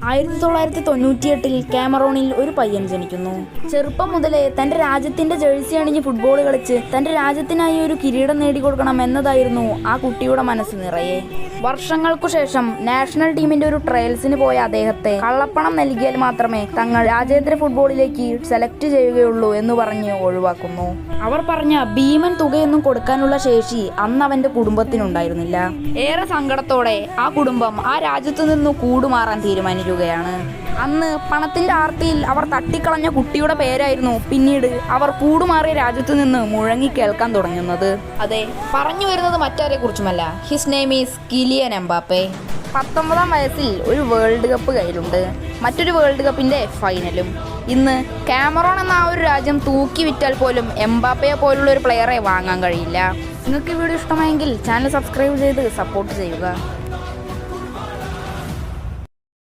1998 കാമറൂണിൽ ഒരു പയ്യൻ ജനിക്കുന്നു. ചെറുപ്പം മുതലേ തന്റെ രാജ്യത്തിന്റെ ജേഴ്സി അണിഞ്ഞ് ഫുട്ബോൾ കളിച്ച് തന്റെ രാജ്യത്തിനായി ഒരു കിരീടം നേടിക്കൊടുക്കണം എന്നതായിരുന്നു ആ കുട്ടിയുടെ മനസ്സ് നിറയെ. വർഷങ്ങൾക്കു ശേഷം നാഷണൽ ടീമിന്റെ ഒരു ട്രയൽസിന് പോയ അദ്ദേഹത്തെ കള്ളപ്പണം നൽകിയാൽ മാത്രമേ തങ്ങൾ രാജ്യാന്തര ഫുട്ബോളിലേക്ക് സെലക്ട് ചെയ്യുകയുള്ളൂ എന്ന് പറഞ്ഞ് ഒഴിവാക്കുന്നു. അവർ പറഞ്ഞ ഭീമൻ തുകയൊന്നും കൊടുക്കാനുള്ള ശേഷി അന്ന് അവന്റെ കുടുംബത്തിനുണ്ടായിരുന്നില്ല. ഏറെ സങ്കടത്തോടെ ആ കുടുംബം ആ രാജ്യത്തു നിന്ന് കൂടുമാറാൻ തീരുമാനിക്കുകയാണ്. അന്ന് പണത്തിന്റെ ആർത്തിയിൽ അവർ തട്ടിക്കളഞ്ഞ കുട്ടിയുടെ പേരായിരുന്നു പിന്നീട് അവർ കൂടുമാറിയ രാജ്യത്തു നിന്ന് മുഴങ്ങി കേൾക്കാൻ തുടങ്ങുന്നത്. അതെ, പറഞ്ഞു വരുന്നത് മറ്റാരെ കുറിച്ചുമല്ല, his name is Kylian Mbappe. 19-ാം വയസ്സിൽ ഒരു വേൾഡ് കപ്പ് കയ്യിലുണ്ട്, മറ്റൊരു വേൾഡ് കപ്പിന്റെ ഫൈനലും. ഇന്ന് കാമറൂൺ എന്ന ആ ഒരു രാജ്യം തൂക്കി വിറ്റാൽ പോലും എംബാപ്പയെ പോലുള്ള ഒരു പ്ലെയറെ വാങ്ങാൻ കഴിയില്ല. നിങ്ങൾക്ക് ഈ വീഡിയോ ഇഷ്ടമായെങ്കിൽ ചാനൽ സബ്സ്ക്രൈബ് ചെയ്ത് സപ്പോർട്ട് ചെയ്യുക.